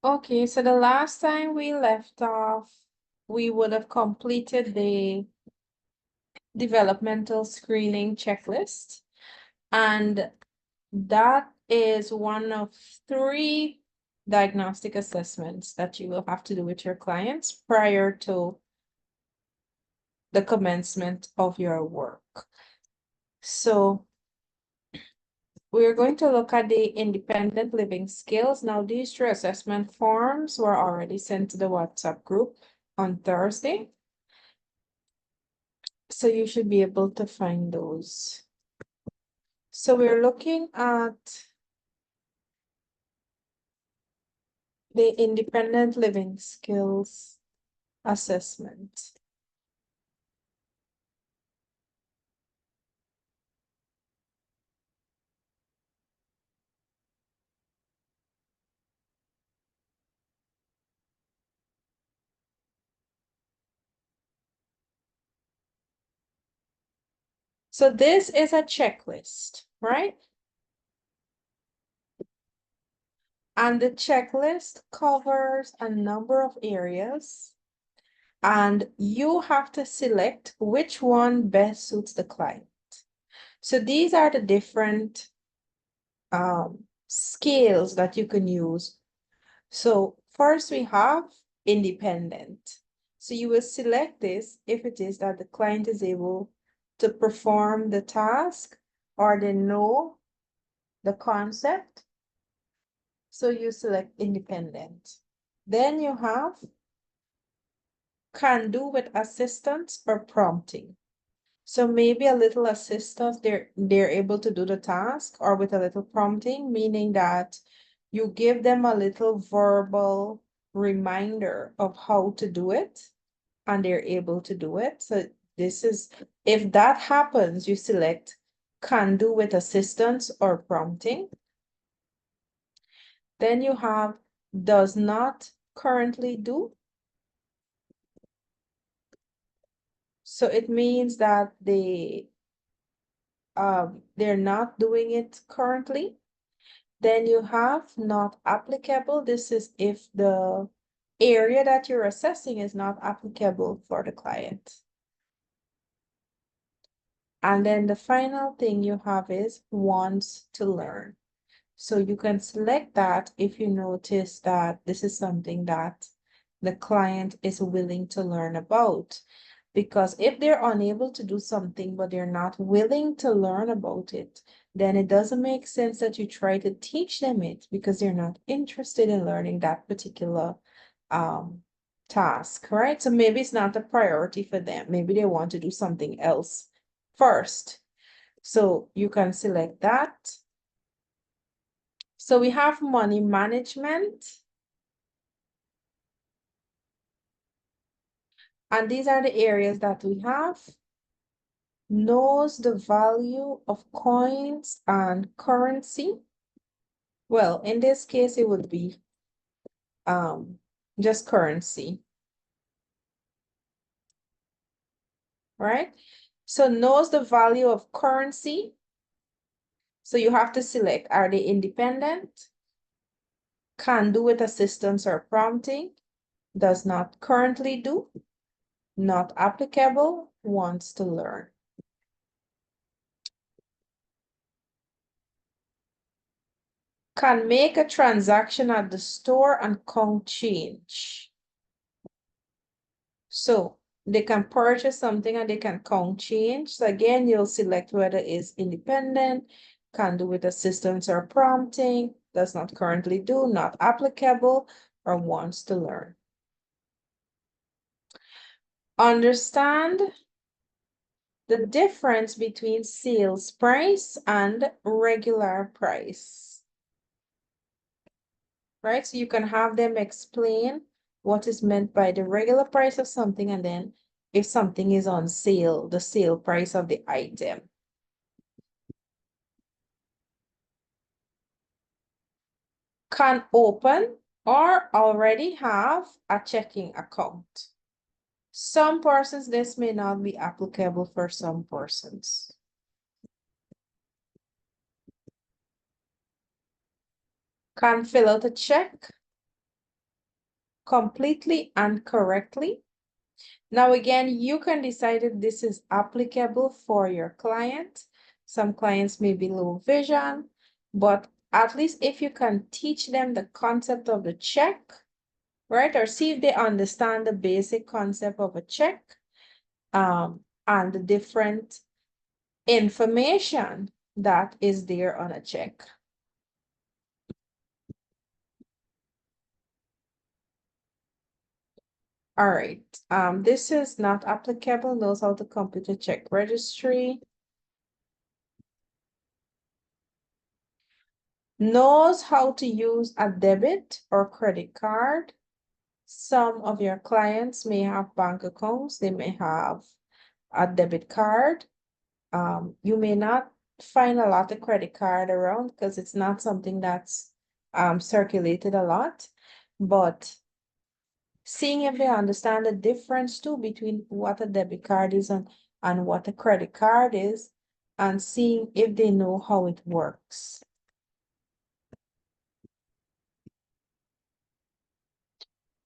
Okay, so the last time we left off, we would have completed the developmental screening checklist. And that is one of 3 diagnostic assessments that you will have to do with your clients prior to the commencement of your work. So we're going to look at the independent living skills. Now, these 3 assessment forms were already sent to the WhatsApp group on Thursday. So you should be able to find those. So we're looking at the independent living skills assessment. So this is a checklist, right? And the checklist covers a number of areas, and you have to select which one best suits the client. So these are the different scales that you can use. So first we have independent. So you will select this if it is that the client is able to perform the task or they know the concept. So you select independent. Then you have can do with assistance or prompting. So maybe a little assistance, they're able to do the task, or with a little prompting, meaning that you give them a little verbal reminder of how to do it, and they're able to do it. So this is, if that happens, you select can do with assistance or prompting. Then you have does not currently do. So it means that they're not doing it currently. Then you have not applicable. This is if the area that you're assessing is not applicable for the client. And then the final thing you have is wants to learn. So you can select that if you notice that this is something that the client is willing to learn about. Because if they're unable to do something, but they're not willing to learn about it, then it doesn't make sense that you try to teach them it because they're not interested in learning that particular task, right? So maybe it's not a priority for them. Maybe they want to do something else first. So you can select that. So we have money management. And these are the areas that we have. Knows the value of coins and currency. Well, in this case, it would be just currency. Right? So knows the value of currency. So you have to select, are they independent? Can do with assistance or prompting. Does not currently do. Not applicable. Wants to learn. Can make a transaction at the store and count change. So they can purchase something and they can count change. So again, you'll select whether it's independent, can do with assistance or prompting, does not currently do, not applicable, or wants to learn. Understand the difference between sales price and regular price. Right? So you can have them explain what is meant by the regular price of something, and then if something is on sale, the sale price of the item. Can open or already have a checking account. Some persons, this may not be applicable for some persons. Can fill out a check completely and correctly. Now, again, you can decide if this is applicable for your client. Some clients may be low vision, but at least if you can teach them the concept of the check, right? Or see if they understand the basic concept of a check, and the different information that is there on a check. All right, this is not applicable, knows how to complete a check registry. Knows how to use a debit or credit card. Some of your clients may have bank accounts, they may have a debit card. You may not find a lot of credit card around because it's not something that's circulated a lot, but seeing if they understand the difference too between what a debit card is and what a credit card is, and seeing if they know how it works.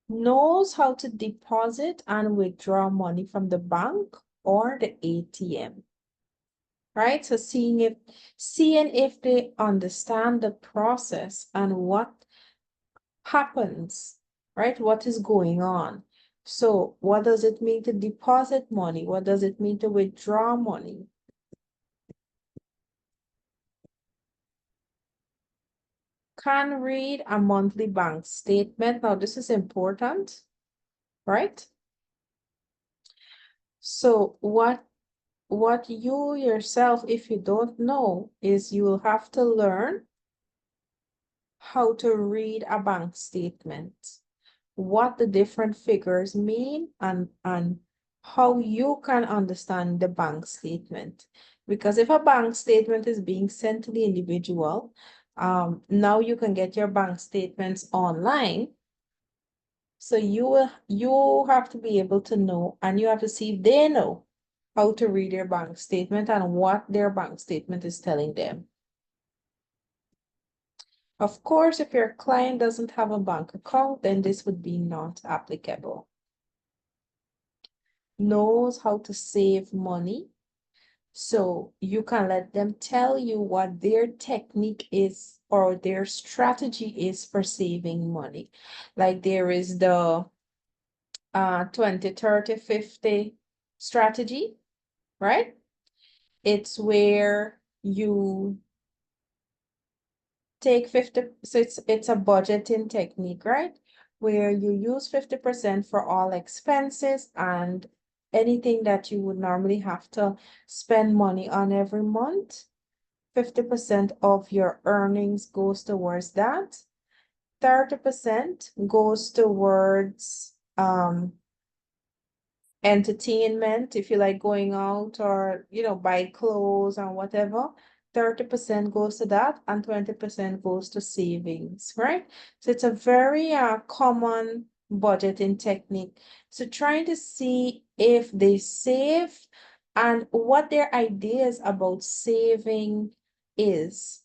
Knows how to deposit and withdraw money from the bank or the ATM. Right? So seeing if they understand the process and what happens, right? What is going on? So what does it mean to deposit money? What does it mean to withdraw money? Can read a monthly bank statement. Now, this is important, right? So what you yourself, if you don't know, is you will have to learn how to read a bank statement, what the different figures mean, and how you can understand the bank statement. Because if a bank statement is being sent to the individual, now you can get your bank statements online. So you have to be able to know, and you have to see if they know how to read their bank statement and what their bank statement is telling them. Of course, if your client doesn't have a bank account, then this would be not applicable. Knows how to save money. So you can let them tell you what their technique is or their strategy is for saving money. Like there is the 20, 30, 50 strategy, right? It's where you take 50, so it's a budgeting technique, right? Where you use 50% for all expenses and anything that you would normally have to spend money on every month. 50% of your earnings goes towards that. 30% goes towards entertainment, if you like going out or buy clothes and whatever. 30% goes to that and 20% goes to savings, right? So it's a very common budgeting technique. So trying to see if they save and what their ideas about saving is.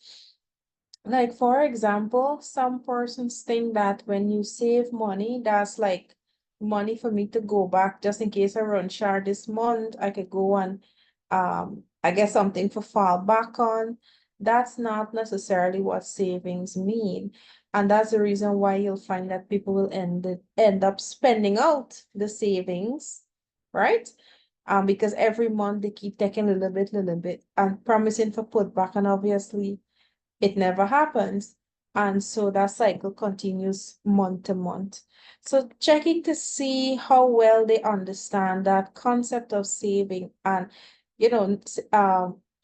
Like, for example, some persons think that when you save money, that's like money for me to go back just in case I run short this month. I could go and I get something to fall back on. That's not necessarily what savings mean. And that's the reason why you'll find that people will end up spending out the savings, right? Because every month they keep taking a little bit, and promising for put back, and obviously it never happens. And so that cycle continues month to month. So checking to see how well they understand that concept of saving, and,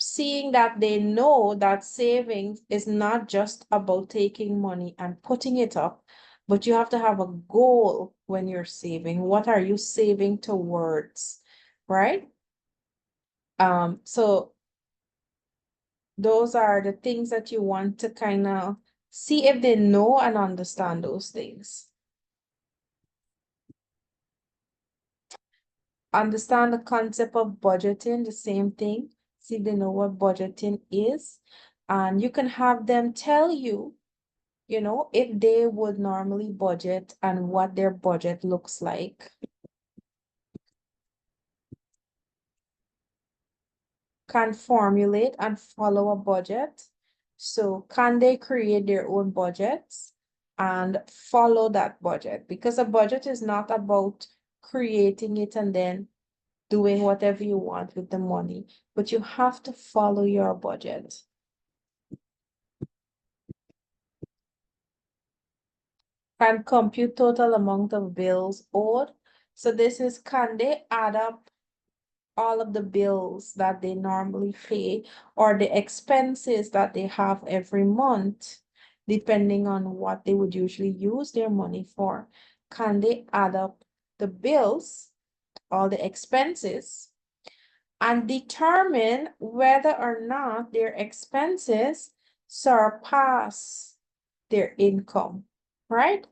seeing that they know that savings is not just about taking money and putting it up, but you have to have a goal when you're saving. What are you saving towards, right? So those are the things that you want to kind of see if they know and understand those things. Understand the concept of budgeting, the same thing. See if they know what budgeting is. And you can have them tell you if they would normally budget and what their budget looks like. Can formulate and follow a budget. So can they create their own budgets and follow that budget? Because a budget is not about creating it and then doing whatever you want with the money, but you have to follow your budget. Can compute total amount of bills owed. So this is, can they add up all of the bills that they normally pay or the expenses that they have every month, depending on what they would usually use their money for? Can they add up the bills, all the expenses, and determine whether or not their expenses surpass their income, right?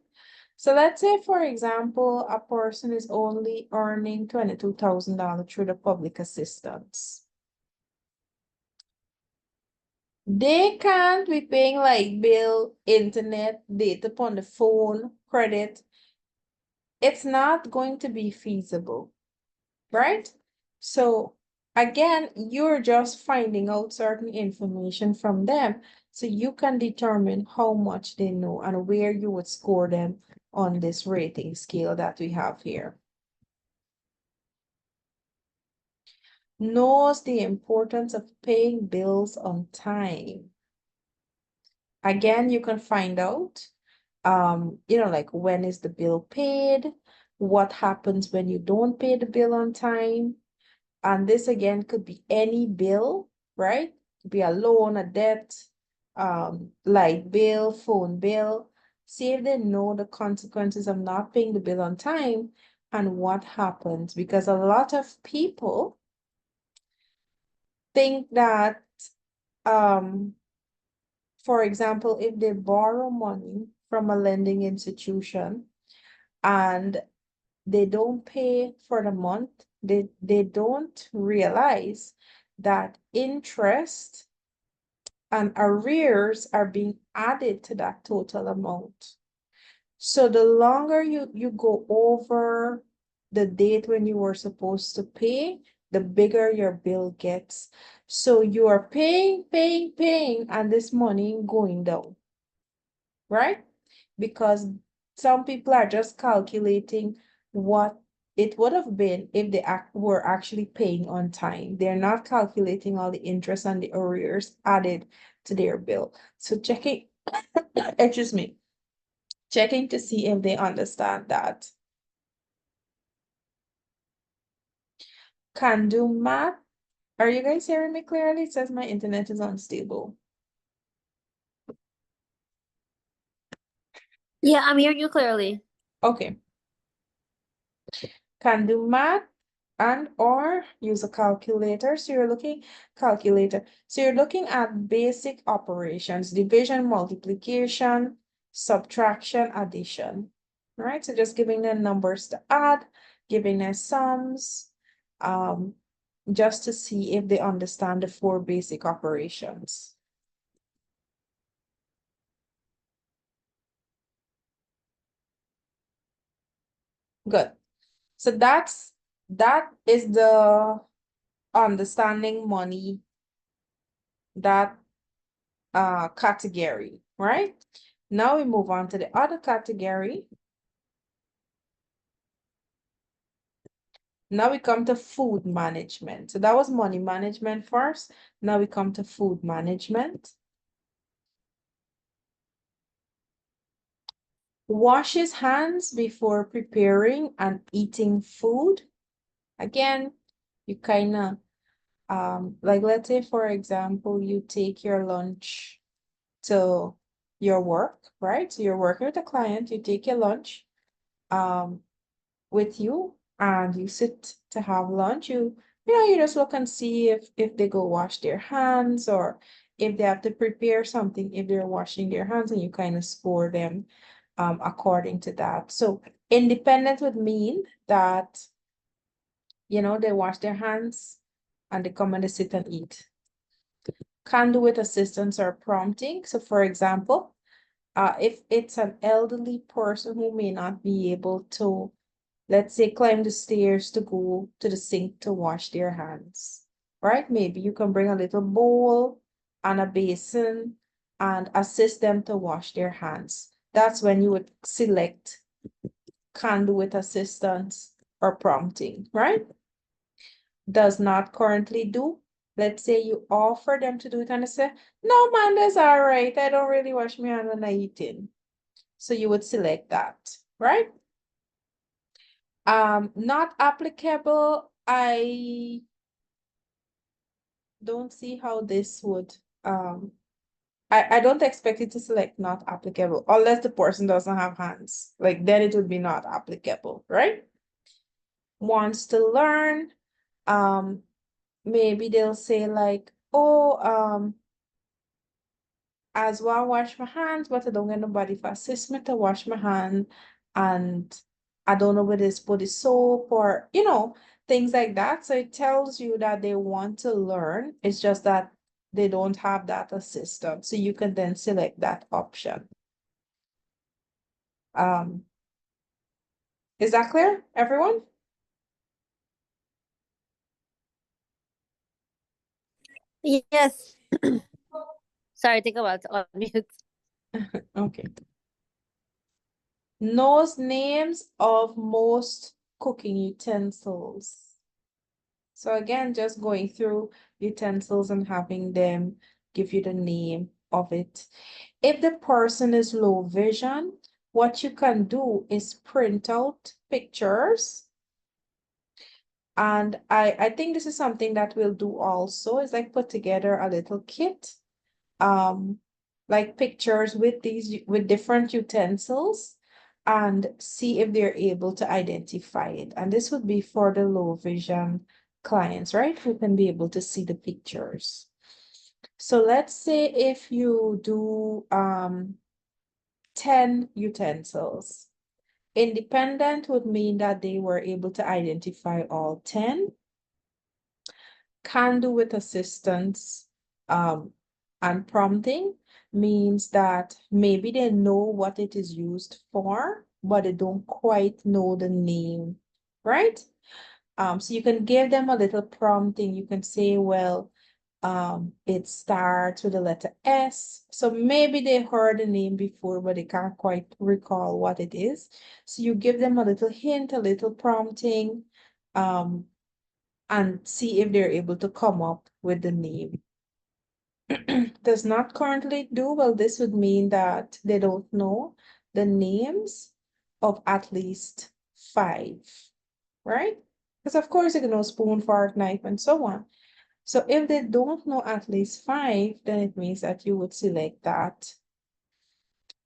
So let's say, for example, a person is only earning $22,000 through the public assistance. They can't be paying like bill, internet, data upon the phone, credit. It's not going to be feasible, right? So again, you're just finding out certain information from them so you can determine how much they know and where you would score them on this rating scale that we have here. Knows the importance of paying bills on time. Again, you can find out, like when is the bill paid? What happens when you don't pay the bill on time? And this again could be any bill, right? Could be a loan, a debt, light bill, phone bill. See if they know the consequences of not paying the bill on time and what happens. Because a lot of people think that, for example, if they borrow money from a lending institution and they don't pay for the month, they don't realize that interest and arrears are being added to that total amount. So the longer you go over the date when you were supposed to pay, the bigger your bill gets. So you are paying, and this money going down, right? Because some people are just calculating what it would have been if they were actually paying on time. They're not calculating all the interest and the arrears added to their bill. So checking, excuse me, checking to see if they understand that. Can do math. Are you guys hearing me clearly? It says my internet is unstable. Yeah, I'm hearing you clearly. Okay. Can do math and or use a calculator. So you're looking calculator. So you're looking at basic operations, division, multiplication, subtraction, addition. All right. So just giving them numbers to add, giving them sums, just to see if they understand the four basic operations. Good. So that is the understanding money, that category, right? Now we move on to the other category. Now we come to food management. So that was money management first. Now we come to food management. Wash his hands before preparing and eating food. Again, you kind of, like let's say, for example, you take your lunch to your work, right? So you're working with a client, you take your lunch with you and you sit to have lunch. You just look and see if they go wash their hands or if they have to prepare something, if they're washing their hands, and you kind of score them according to that. So independent would mean that they wash their hands and they come and they sit and eat. Can do with assistance or prompting. So for example, If it's an elderly person who may not be able to, let's say, climb the stairs to go to the sink to wash their hands, right? Maybe you can bring a little bowl and a basin and assist them to wash their hands. That's when you would select can do with assistance or prompting, right? Does not currently do. Let's say you offer them to do it and they say, no, man, that's all right. I don't really wash my hand when I eat in. So you would select that, right? Not applicable. I don't see how this would, I don't expect it to select not applicable unless the person doesn't have hands. Like then it would be not applicable, right? Wants to learn. Maybe they'll say like, oh, as well wash my hands, but I don't get nobody for assist me to wash my hand. And I don't know whether it's put the soap or, things like that. So it tells you that they want to learn. It's just that they don't have that assistant. So you can then select that option. Is that clear, everyone? Yes. Sorry, think about on mute. Okay. Knows names of most cooking utensils. So again, just going through utensils and having them give you the name of it. If the person is low vision, what you can do is print out pictures. And I think this is something that we'll do also, is like put together a little kit, like pictures with different utensils and see if they're able to identify it. And this would be for the low vision clients, right? Who can be able to see the pictures. So let's say if you do 10 utensils. Independent would mean that they were able to identify all 10. Can do with assistance and prompting means that maybe they know what it is used for, but they don't quite know the name, right? So you can give them a little prompting. You can say, well, it starts with the letter S. So maybe they heard the name before, but they can't quite recall what it is. So you give them a little hint, a little prompting, and see if they're able to come up with the name. Does not currently do, well, this would mean that they don't know the names of at least 5, right? Because of course you can know spoon, fork, knife, and so on. So if they don't know at least 5, then it means that you would select that.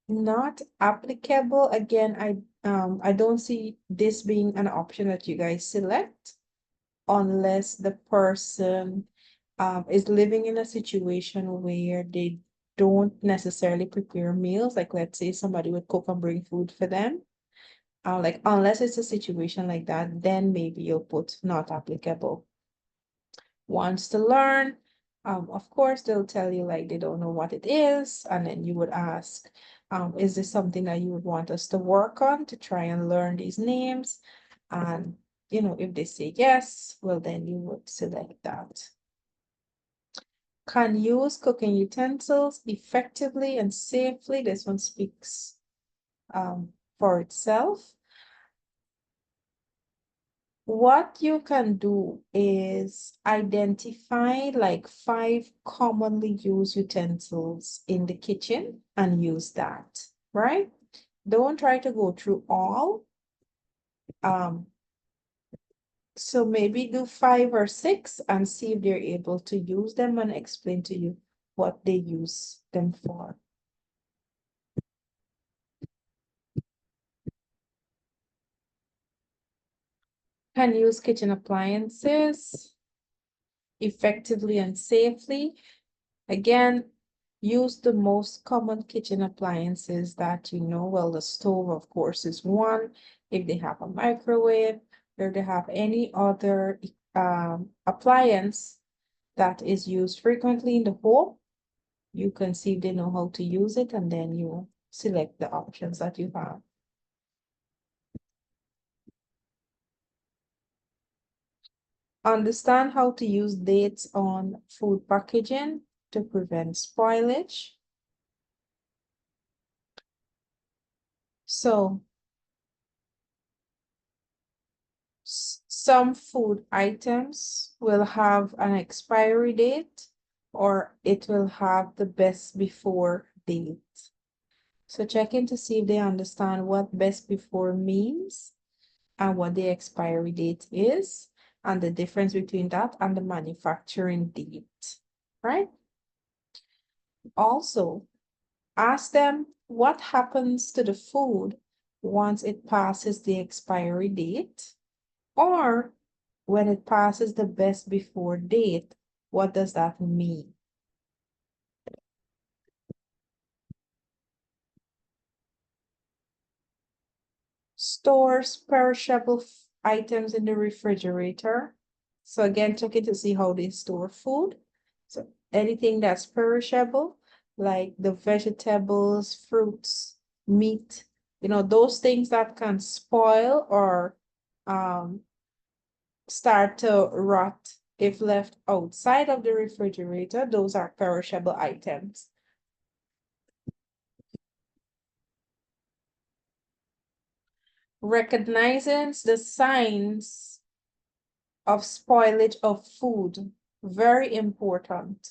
Not applicable. Again, I don't see this being an option that you guys select unless the person is living in a situation where they don't necessarily prepare meals. Like let's say somebody would cook and bring food for them. Like unless it's a situation like that, then maybe you'll put not applicable. Wants to learn. Of course, they'll tell you like they don't know what it is, and then you would ask, is this something that you would want us to work on to try and learn these names? And if they say yes, well, then you would select that. Can use cooking utensils effectively and safely. This one speaks for itself. What you can do is identify like 5 commonly used utensils in the kitchen and use that, right? Don't try to go through all. So maybe do 5 or 6 and see if they're able to use them and explain to you what they use them for. Can use kitchen appliances effectively and safely. Again, use the most common kitchen appliances that you know. Well, the stove, of course, is one. If they have a microwave, or they have any other appliance that is used frequently in the home, you can see if they know how to use it, and then you select the options that you have. Understand how to use dates on food packaging to prevent spoilage. So some food items will have an expiry date or it will have the best before date. So check in to see if they understand what best before means and what the expiry date is and the difference between that and the manufacturing date, right? Also, ask them what happens to the food once it passes the expiry date, or when it passes the best before date, what does that mean? Stores perishable items in the refrigerator. So again, check it to see how they store food. So anything that's perishable, like the vegetables, fruits, meat, those things that can spoil or start to rot if left outside of the refrigerator, those are perishable items. Recognizing the signs of spoilage of food, very important.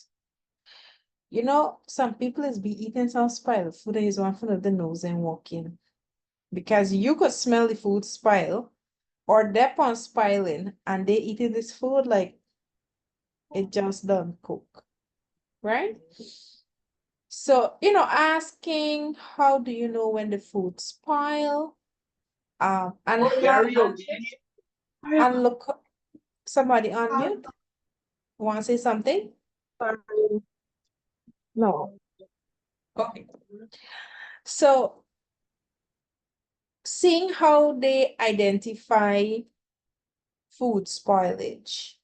Some people is be eating some spoiled food and is one front of the nose and walking. Because you could smell the food spoil or dep on spoiling and they eating this food like it just done cook, right? So, asking how do you know when the food spoil? And look, somebody on mute. Want to say something? No. Okay. So, seeing how they identify food spoilage.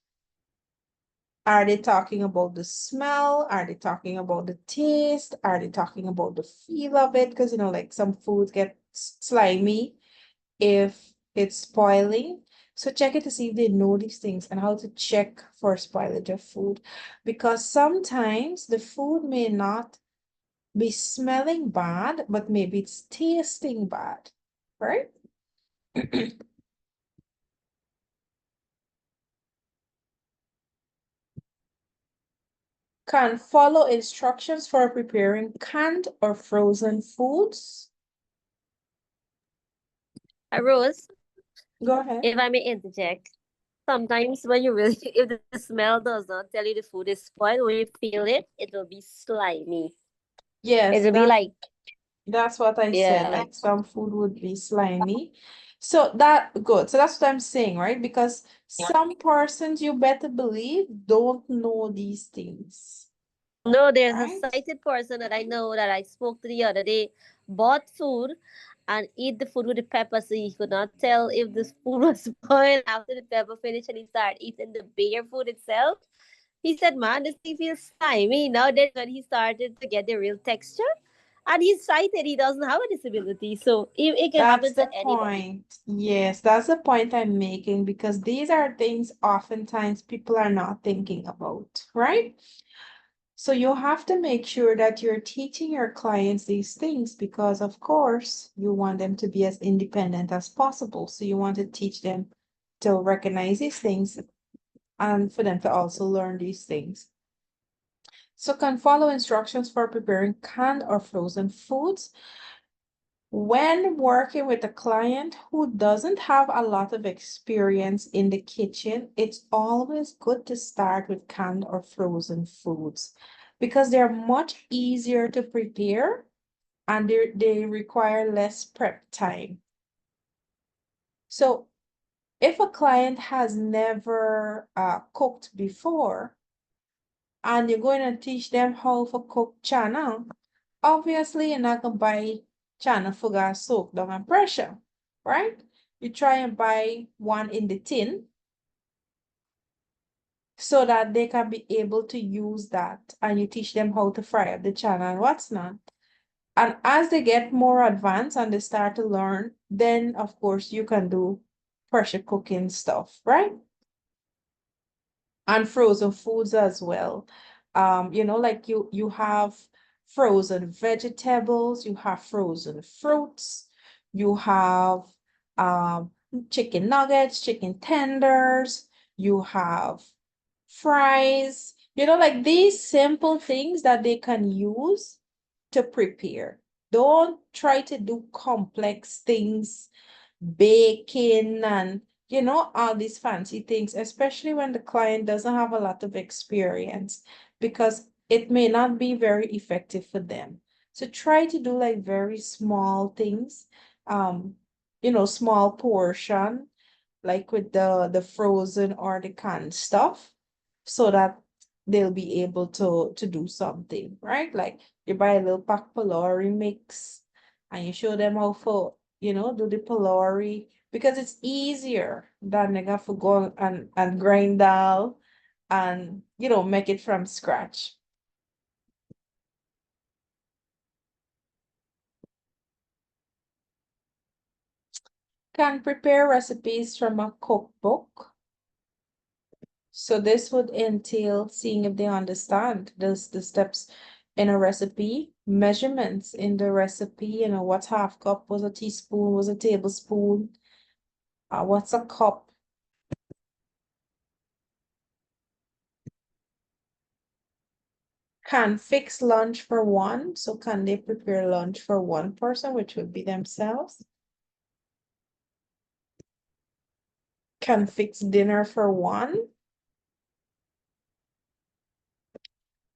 Are they talking about the smell? Are they talking about the taste? Are they talking about the feel of it? Because, like some foods get slimy if it's spoiling. So check it to see if they know these things and how to check for spoilage of food. Because sometimes the food may not be smelling bad, but maybe it's tasting bad, right? Can follow instructions for preparing canned or frozen foods. Rose, Go ahead. if I may interject, sometimes when you really, if the smell does not tell you the food is spoiled, when you feel it, it will be slimy. Yes, It will be like, that's what I said. yeah. Like some food would be slimy. So that's what I'm saying, right? Because some persons, you better believe, don't know these things, No, there's a right? sighted person that I know that I spoke to the other day, bought food and eat the food with the pepper, so he could not tell if the food was spoiled after the pepper finished, and he started eating the bare food itself. He said, "Man, this thing feels slimy." Now that's when he started to get the real texture. And he's sighted; he doesn't have a disability, so it can That's happen the to anybody. point. Yes, that's the point I'm making because these are things oftentimes people are not thinking about, right? So you have to make sure that you're teaching your clients these things because, of course, you want them to be as independent as possible. So you want to teach them to recognize these things and for them to also learn these things. So can follow instructions for preparing canned or frozen foods. When working with a client who doesn't have a lot of experience in the kitchen, it's always good to start with canned or frozen foods because they're much easier to prepare and they require less prep time. So if a client has never cooked before and you're going to teach them how to cook chana, obviously you're not going to buy chana for soak down and pressure, right? You try and buy one in the tin so that they can be able to use that and you teach them how to fry up the chana and what's not. And as they get more advanced and they start to learn, then of course you can do pressure cooking stuff, right? And frozen foods as well. Like you have frozen vegetables, you have frozen fruits, you have um chicken nuggets, chicken tenders, you have fries, like these simple things that they can use to prepare. Don't try to do complex things, baking and all these fancy things, especially when the client doesn't have a lot of experience, because it may not be very effective for them. So try to do like very small things, um, small portion, like with the frozen or the canned stuff, so that they'll be able to do something, right? Like you buy a little pack pylori mix and you show them how to, do the pylori, because it's easier than they have to go and grind dal and make it from scratch. Can prepare recipes from a cookbook. So this would entail seeing if they understand the steps in a recipe, measurements in the recipe, what's half cup, what's a teaspoon, what's a tablespoon, what's a cup. Can fix lunch for one. So can they prepare lunch for one person, which would be themselves? Can fix dinner for one.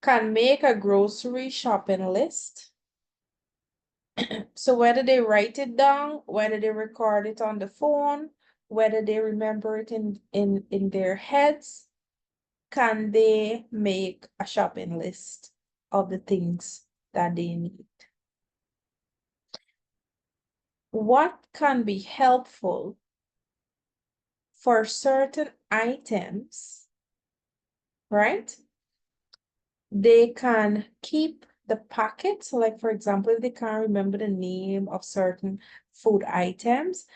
Can make a grocery shopping list. So whether they write it down, whether they record it on the phone, whether they remember it in their heads, can they make a shopping list of the things that they need? What can be helpful for certain items, right? They can keep the packet. So like, for example, if they can't remember the name of certain food items,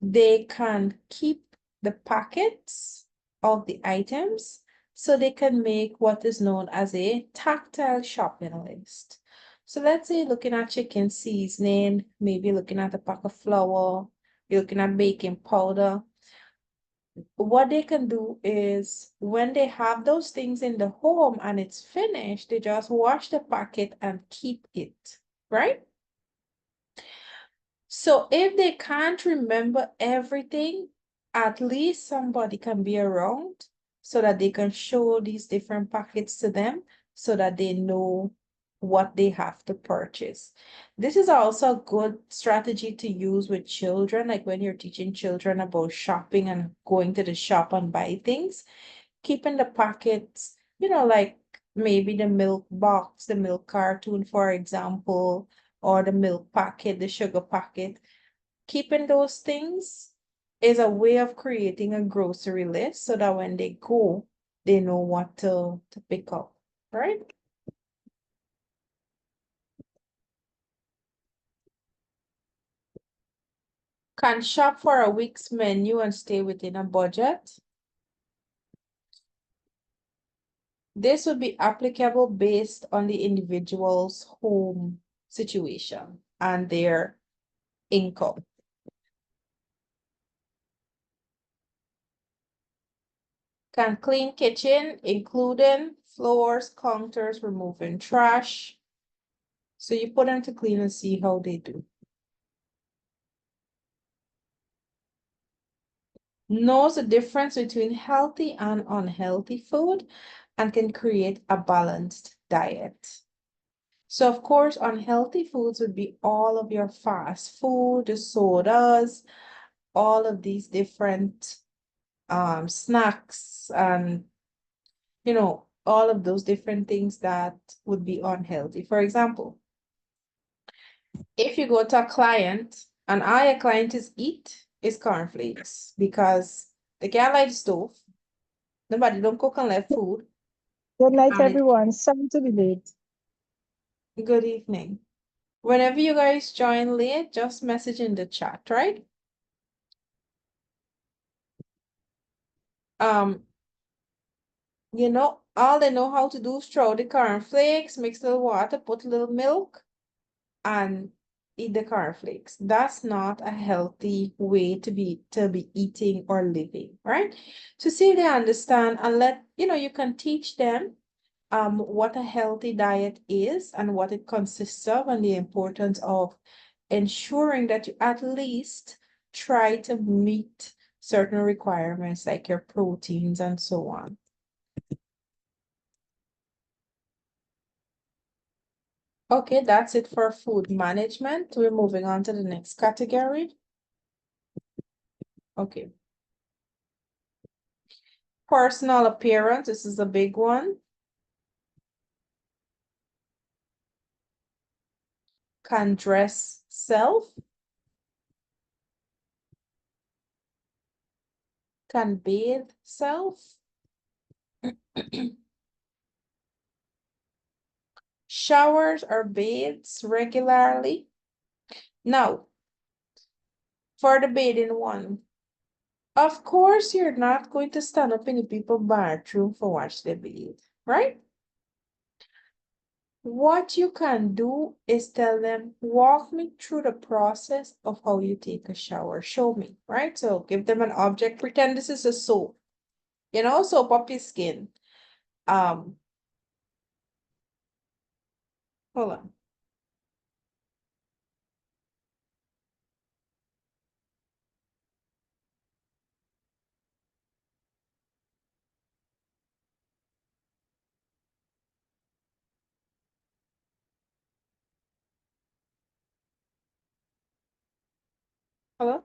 they can keep the packets of the items so they can make what is known as a tactile shopping list. So let's say looking at chicken seasoning, maybe looking at a pack of flour, you're looking at baking powder. What they can do is when they have those things in the home and it's finished, they just wash the packet and keep it, right? So if they can't remember everything, at least somebody can be around so that they can show these different packets to them so that they know what they have to purchase. This is also a good strategy to use with children, like when you're teaching children about shopping and going to the shop and buy things, keeping the packets, like maybe the milk box, the milk cartoon, for example, or the milk packet, the sugar packet. Keeping those things is a way of creating a grocery list so that when they go, they know what to pick up, right? Can shop for a week's menu and stay within a budget. This would be applicable based on the individual's home situation and their income. Can clean kitchen, including floors, counters, removing trash. So you put them to clean and see how they do. Knows the difference between healthy and unhealthy food and can create a balanced diet. So of course, unhealthy foods would be all of your fast food, the sodas, all of these different snacks and all of those different things that would be unhealthy. For example, if you go to a client and all your client is eat is cornflakes because they can't light the stove, nobody don't cook and left food, Good night, and it everyone. Sorry to be late. good evening. Whenever you guys join late, just message in the chat, right? Um, all they know how to do is throw the cornflakes, mix a little water, put a little milk, and eat the cornflakes. That's not a healthy way to be eating or living, right? To see if they understand and you can teach them what a healthy diet is and what it consists of and the importance of ensuring that you at least try to meet certain requirements like your proteins and so on. Okay, that's it for food management. We're moving on to the next category. Okay. Personal appearance, this is a big one. Can dress self, can bathe self, showers or bathes regularly. Now, for the bathing one, of course, you're not going to stand up in the people's bathroom for watch the bathe, right? What you can do is tell them, walk me through the process of how you take a shower. Show me, right? So give them an object, pretend this is a soap, soap up your skin. Um, Hold on. Hello?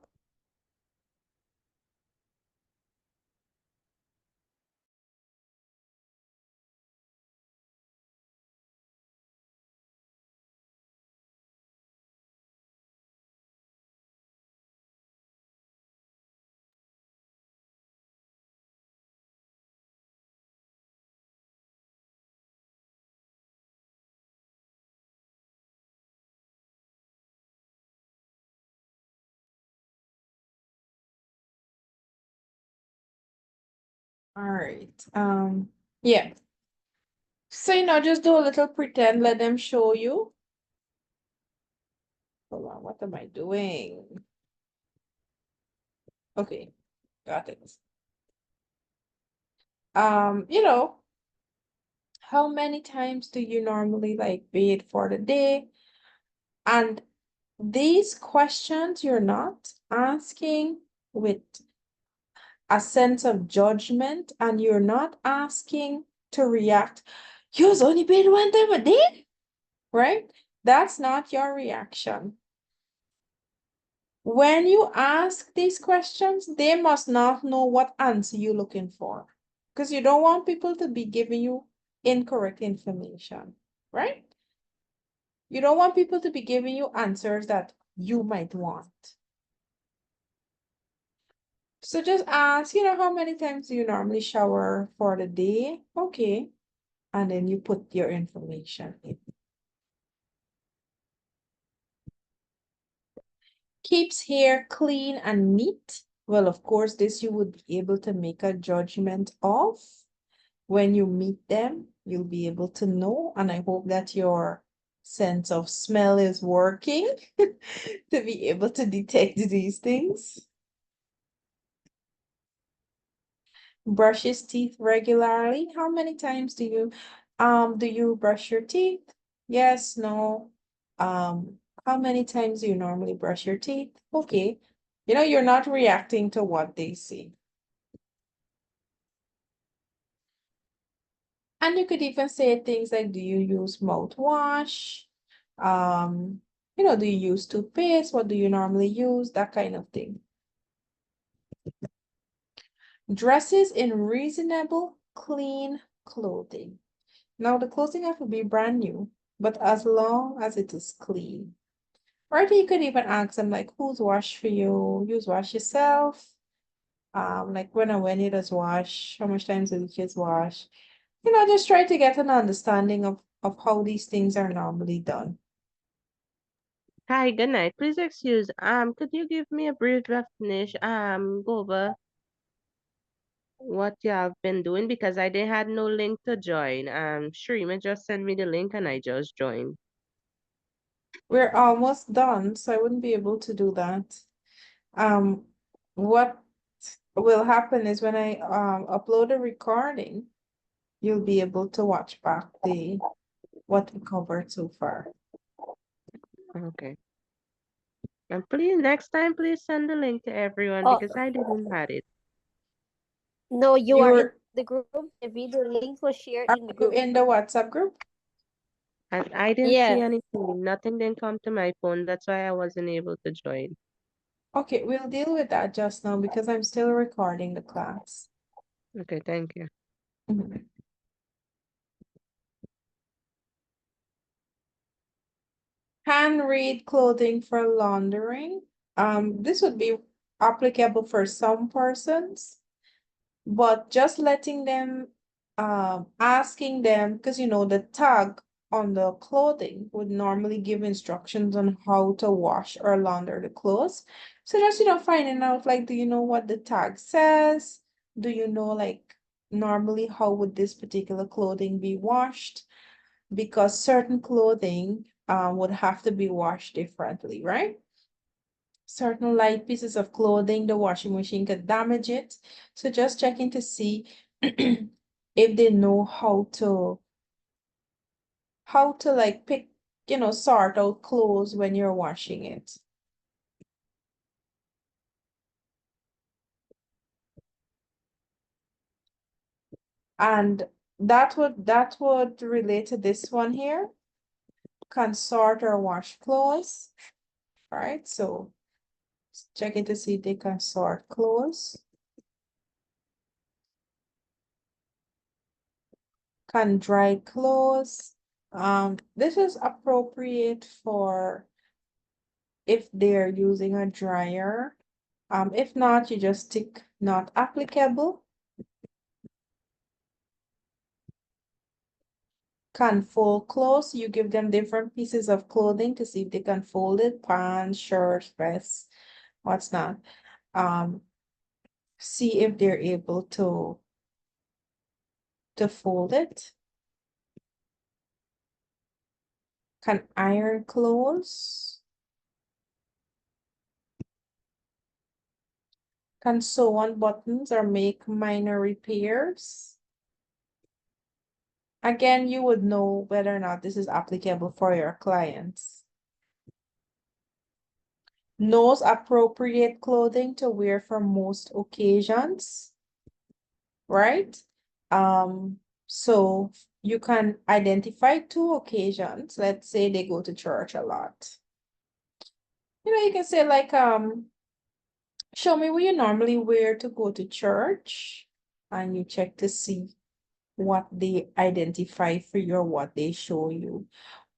All right. Yeah. So, just do a little pretend, let them show you. Hold on, what am I doing? Okay, got it. Um, you know, how many times do you normally like bathe for the day? And these questions you're not asking with a sense of judgment, and you're not asking to react. You's only bathe one time a day, right? That's not your reaction. When you ask these questions, they must not know what answer you're looking for, because you don't want people to be giving you incorrect information, right? You don't want people to be giving you answers that you might want. So just ask, how many times do you normally shower for the day? Okay. And then you put your information in. Keeps hair clean and neat. Well, of course, this you would be able to make a judgment of. When you meet them, you'll be able to know. And I hope that your sense of smell is working to be able to detect these things. Brush his teeth regularly. How many times do you brush your teeth? Yes, no. How many times do you normally brush your teeth? Okay. You're not reacting to what they say. And you could even say things like, do you use mouthwash? Um, do you use toothpaste? What do you normally use? That kind of thing. Dresses in reasonable, clean clothing. Now, the clothing have to be brand new, but as long as it is clean. Or you could even ask them, like, who's wash for you? You wash yourself? Like when it is wash, how much times a week is wash? Just try to get an understanding of how these things are normally done. Hi, good night. Please excuse, could you give me a brief definition, go over what you have been doing because I didn't had no link to join. Sharima just sent me the link and I just joined. We're almost done, so I wouldn't be able to do that. Um, what will happen is when I upload a recording, you'll be able to watch back the what we covered so far. Okay. And please, next time, please send the link to everyone Oh, because I didn't had it. no, you are in You're the group. The video link was shared in Are the you group. in the WhatsApp group? And I didn't see Yes. anything. Nothing didn't come to my phone. That's why I wasn't able to join. Okay, we'll deal with that just now because I'm still recording the class. Okay, thank you. Mhm. Hand read clothing for laundering. This would be applicable for some persons, but just letting them, asking them, because you know the tag on the clothing would normally give instructions on how to wash or launder the clothes. So just, finding out like, do you know what the tag says? Do you know like normally how would this particular clothing be washed? Because certain clothing would have to be washed differently, right? Certain light pieces of clothing, the washing machine could damage it. So just checking to see if they know how to like pick, sort out clothes when you're washing it. And that would relate to this one here. Can sort or wash clothes. All right, so checking to see if they can sort clothes. Can dry clothes. This is appropriate for if they're using a dryer. If not, you just tick not applicable. Can fold clothes. You give them different pieces of clothing to see if they can fold it, pants, shirts, vests, what's not. Um, See if they're able to fold it. Can iron clothes. Can sew on buttons or make minor repairs. Again, you would know whether or not this is applicable for your clients. Knows appropriate clothing to wear for most occasions, right? So you can identify two occasions. Let's say they go to church a lot. You can say like, show me what you normally wear to go to church, and you check to see what they identify for you or what they show you.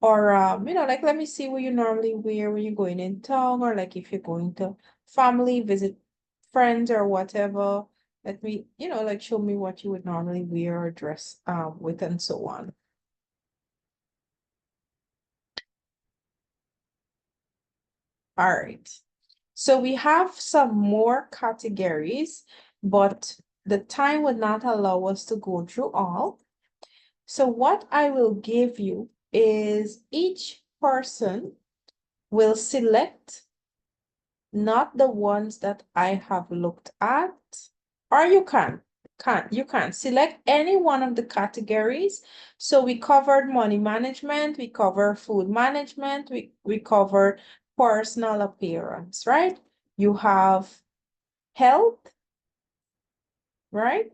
Or like let me see what you normally wear when you're going in town, or like if you're going to family, visit friends or whatever. Let me, like show me what you would normally wear or dress with and so on. All right. So we have some more categories, but the time would not allow us to go through all. So what I will give you is each person will select not the ones that I have looked at, or you can select any one of the categories. So we covered money management, we cover food management, we covered personal appearance, right? You have health, right?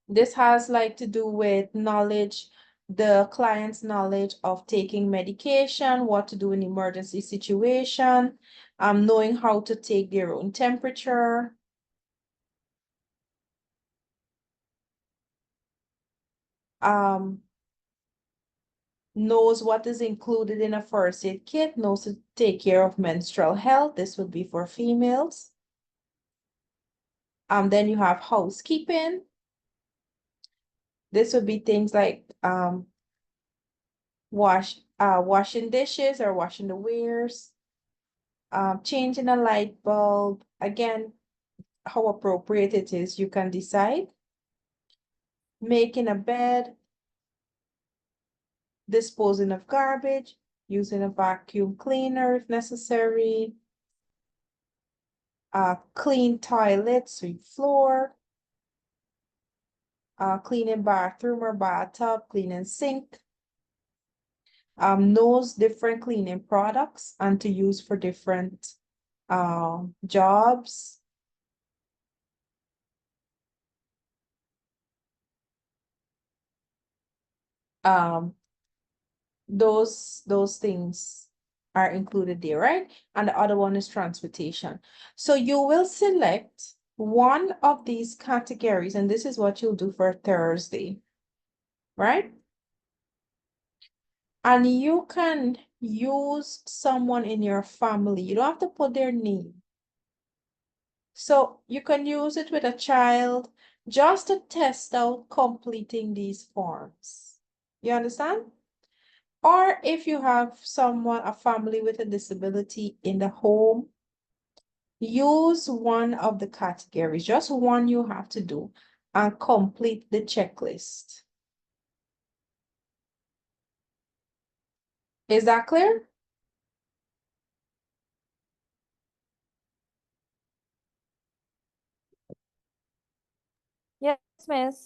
This has like to do with knowledge, the client's knowledge of taking medication, what to do in emergency situation, knowing how to take their own temperature, um, knows what is included in a first aid kit, knows to take care of menstrual health. This would be for females. Then you have housekeeping. This would be things like wash washing dishes or washing the wares, changing a light bulb. Again, how appropriate it is, you can decide. Making a bed, disposing of garbage, using a vacuum cleaner if necessary, clean toilet, sweep floor, cleaning bathroom or bathtub, cleaning sink, knows different cleaning products and to use for different jobs. Um, those things are included there, right? And the other one is transportation. So you will select one of these categories, and this is what you'll do for Thursday, right? And you can use someone in your family. You don't have to put their name. So you can use it with a child just to test out completing these forms. You understand? Or if you have someone, a family with a disability in the home, use one of the categories, just one you have to do, and complete the checklist. Is that clear? Yes, miss.